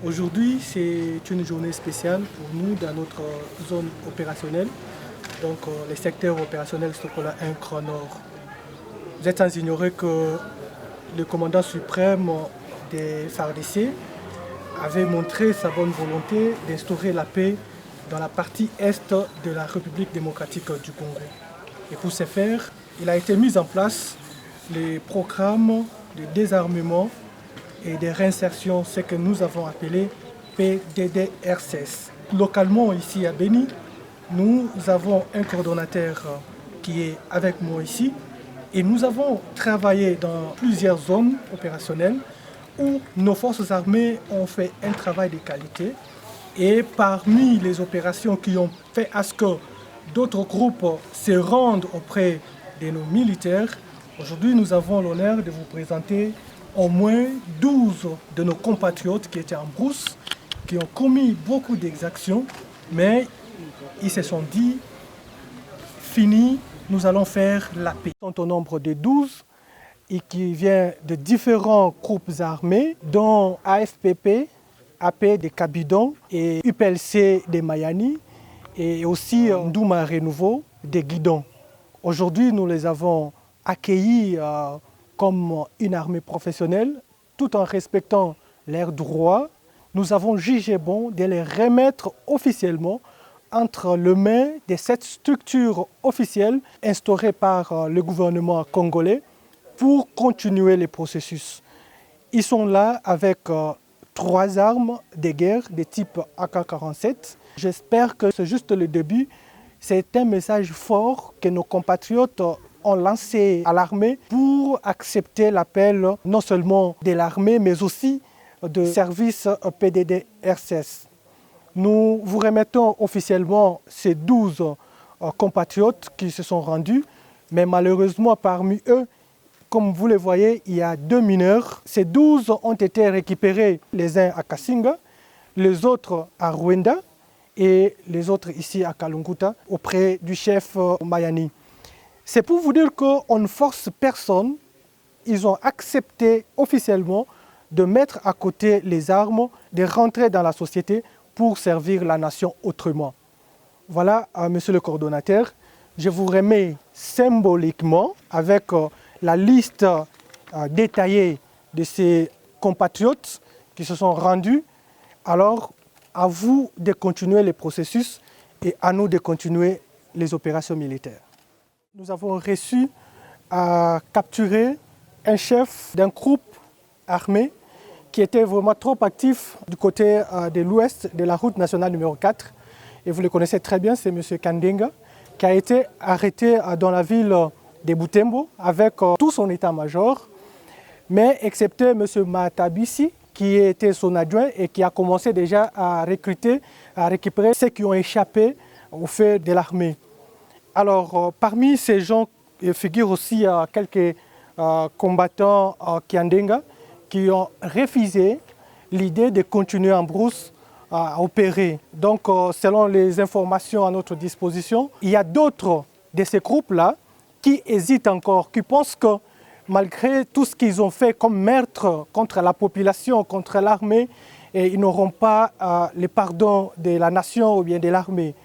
Aujourd'hui, c'est une journée spéciale pour nous dans notre zone opérationnelle, donc les secteurs opérationnels Sokola 1 Grand Nord. Vous êtes sans ignorer que le commandant suprême des FARDC avait montré sa bonne volonté d'instaurer la paix dans la partie est de la République démocratique du Congo. Et pour ce faire, il a été mis en place les programmes de désarmement et de réinsertion, ce que nous avons appelé PDDRCS. Localement, ici à Béni, nous avons un coordonnateur qui est avec moi ici et nous avons travaillé dans plusieurs zones opérationnelles où nos forces armées ont fait un travail de qualité. Et parmi les opérations qui ont fait à ce que d'autres groupes se rendent auprès de nos militaires, aujourd'hui nous avons l'honneur de vous présenter au moins 12 de nos compatriotes qui étaient en brousse, qui ont commis beaucoup d'exactions, mais ils se sont dit, fini, nous allons faire la paix. Ils sont au nombre de 12 et qui viennent de différents groupes armés, dont AFPP, AP de Kabidon et UPLC de Mayani et aussi Ndouma Renouveau de Guidon. Aujourd'hui, nous les avons accueillis comme une armée professionnelle, tout en respectant leurs droits. Nous avons jugé bon de les remettre officiellement entre les mains de cette structure officielle instaurée par le gouvernement congolais pour continuer le processus. Ils sont là avec 3 armes de guerre de type AK-47. J'espère que c'est juste le début. C'est un message fort que nos compatriotes ont lancé à l'armée pour accepter l'appel non seulement de l'armée, mais aussi de service PDDRCS. Nous vous remettons officiellement ces 12 compatriotes qui se sont rendus, mais malheureusement parmi eux, comme vous le voyez, il y a 2 mineurs. Ces 12 ont été récupérés, les uns à Kassinga, les autres à Rwanda et les autres ici à Kalunguta, auprès du chef Mayani. C'est pour vous dire qu'on ne force personne. Ils ont accepté officiellement de mettre à côté les armes, de rentrer dans la société pour servir la nation autrement. Voilà, monsieur le coordonnateur, je vous remets symboliquement avec la liste détaillée de ces compatriotes qui se sont rendus. Alors, à vous de continuer le processus et à nous de continuer les opérations militaires. Nous avons réussi à capturer un chef d'un groupe armé qui était vraiment trop actif du côté de l'ouest de la route nationale numéro 4. Et vous le connaissez très bien, c'est M. Kandenga, qui a été arrêté dans la ville de Butembo avec tout son état-major, mais excepté M. Matabisi, qui était son adjoint et qui a commencé déjà à recruter, à récupérer ceux qui ont échappé au feu de l'armée. Alors, parmi ces gens, il figure aussi quelques combattants Kandenga qui ont refusé l'idée de continuer en brousse à opérer. Donc, selon les informations à notre disposition, il y a d'autres de ces groupes-là qui hésitent encore, qui pensent que malgré tout ce qu'ils ont fait comme meurtre contre la population, contre l'armée, ils n'auront pas le pardon de la nation ou bien de l'armée.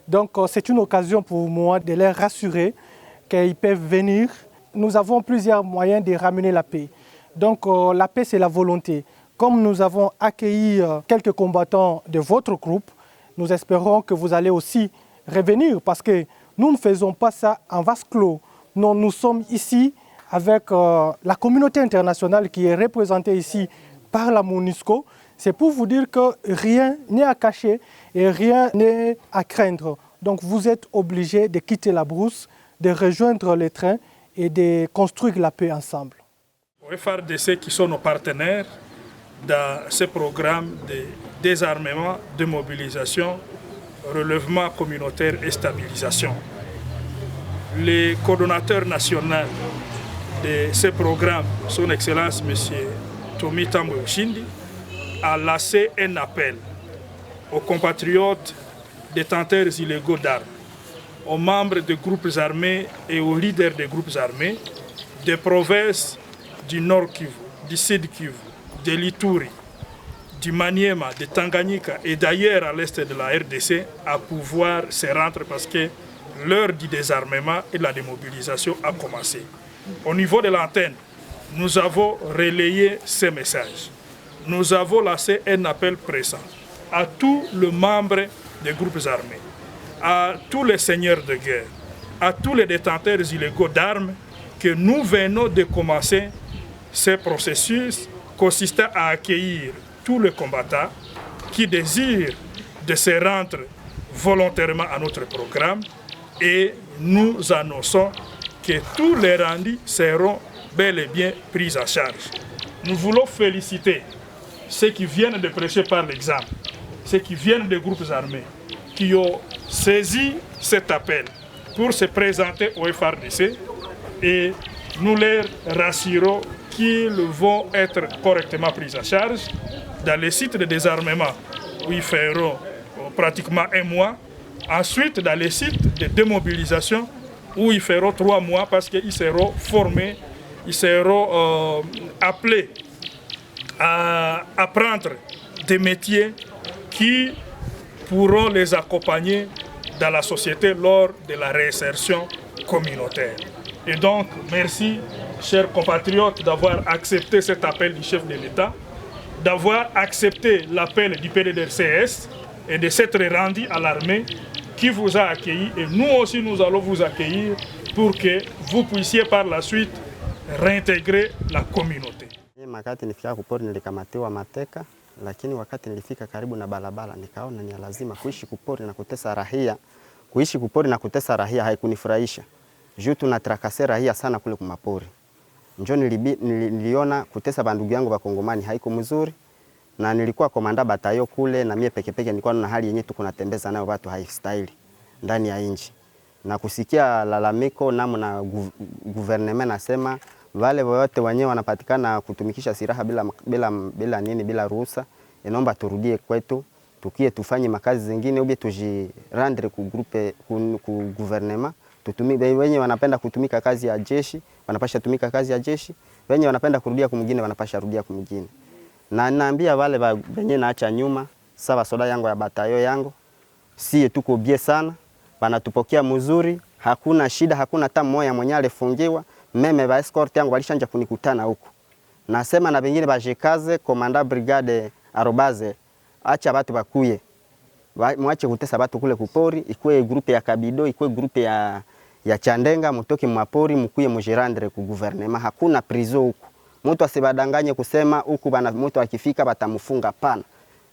Donc c'est une occasion pour moi de les rassurer qu'ils peuvent venir. Nous avons plusieurs moyens de ramener la paix. Donc la paix, c'est la volonté. Comme nous avons accueilli quelques combattants de votre groupe, nous espérons que vous allez aussi revenir parce que nous ne faisons pas ça en vase clos. Non, nous sommes ici avec la communauté internationale qui est représentée ici par la MONUSCO. C'est pour vous dire que rien n'est à cacher et rien n'est à craindre. Donc vous êtes obligés de quitter la brousse, de rejoindre les trains et de construire la paix ensemble. Les FARDC qui sont nos partenaires dans ce programme de désarmement, de mobilisation, relèvement communautaire et stabilisation. Le coordonnateur national de ce programme, son Excellence M. Tomi Tambo Yoshindi, a lancé un appel aux compatriotes détenteurs illégaux d'armes, aux membres de groupes armés et aux leaders des groupes armés des provinces du Nord Kivu, du Sud Kivu, de l'Ituri, du Maniema, de Tanganyika et d'ailleurs à l'est de la RDC à pouvoir se rendre parce que l'heure du désarmement et de la démobilisation a commencé. Au niveau de l'antenne, nous avons relayé ces messages. Nous avons lancé un appel pressant à tous les membres des groupes armés, à tous les seigneurs de guerre, à tous les détenteurs illégaux d'armes que nous venons de commencer ce processus consistant à accueillir tous les combattants qui désirent de se rendre volontairement à notre programme et nous annonçons que tous les rendus seront bel et bien pris en charge. Nous voulons féliciter ceux qui viennent de prêcher par l'exemple, ceux qui viennent des groupes armés, qui ont saisi cet appel pour se présenter au FARDC et nous les rassurons qu'ils vont être correctement pris en charge dans les sites de désarmement où ils feront pratiquement 1 mois. Ensuite, dans les sites de démobilisation où ils feront 3 mois parce qu'ils seront formés, ils seront appelés à apprendre des métiers qui pourront les accompagner dans la société lors de la réinsertion communautaire. Et donc, merci, chers compatriotes, d'avoir accepté cet appel du chef de l'État, d'avoir accepté l'appel du PDDRCS et de s'être rendu à l'armée qui vous a accueillis. Et nous aussi, nous allons vous accueillir pour que vous puissiez par la suite réintégrer la communauté. Wakati nilifika kupori nilikamatiwa mateka, lakini wakati nilifika karibu na barabara nikaona ni lazima kuishi kupori na kutesa raia. Kuishi kupori na kutesa raia haikunifurahisha. Juu tunatrakase raia sana kule kumapori. Njoo niliona kutesa bandugu yangu wa Kongomani haiko mzuri na nilikuwa komanda batayo kule na mie pekepeke nilikuwa na hali yenyewe tunatembeza nayo watu haistahili ndani ya nchi. Na kusikia lalamiko namna gouvernement nasema wale wote wenyewe wanapatikana kutumikisha silaha bila ruhusa, inaomba turudie kwetu, tukie tufanye makazi zingine ube tujirandre ku groupe ku gouvernement, wenye wanapenda kutumika kazi ya jeshi, wanapasha tumika kazi ya jeshi, wenye wanapenda kurudia kumwingine wanapasha rudia kumwingine. Na naambia wale wenye naacha nyuma, sawa soda yangu ya batayo yangu, sie tuko bie sana, wanatupokea mzuri, hakuna shida, hakuna hata mmoja mwenye alifungiwa. Meme ba escort yangu walishanja kunikutana huko. Nasema na wengine bajekaze komanda brigade arobaze acha watu bakuye. Mwache kutesa watu kule kupori, ikuwe grupe ya Kabido, ikuwe grupe ya Chandenga, mutoke mwapori mkuye mujirandre ku gouvernement. Hakuna prison huko. Mtu asibadanganye kusema huko bana mtu akifika batamfunga pana.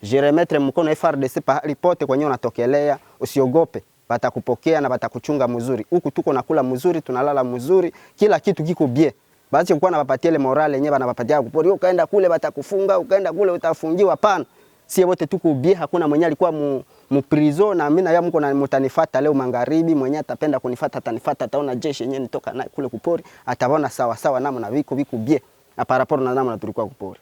Jeremetre mkono FARDC pa ripote kwenye unatokelea, usiogope. Batakupokea na batakuchunga mzuri. Huku tuko nakula mzuri, tunalala mzuri, kila kitu kiko bie. Basi kwa na bapatia ile morale yenyewe banabapatia kupori. Ukaenda kule batakufunga, ukaenda kule utafungiwa pana. Sie wote tuko bie, hakuna mwenye alikuwa mu prison na mimi na yeye mko na mtanifuata leo magharibi, mwenye atapenda kunifuata atanifuata, ataona jeshi yenyewe nitoka na kule kupori, ataona sawa sawa namna viko bie. Na paraporo na namna tulikuwa kupori.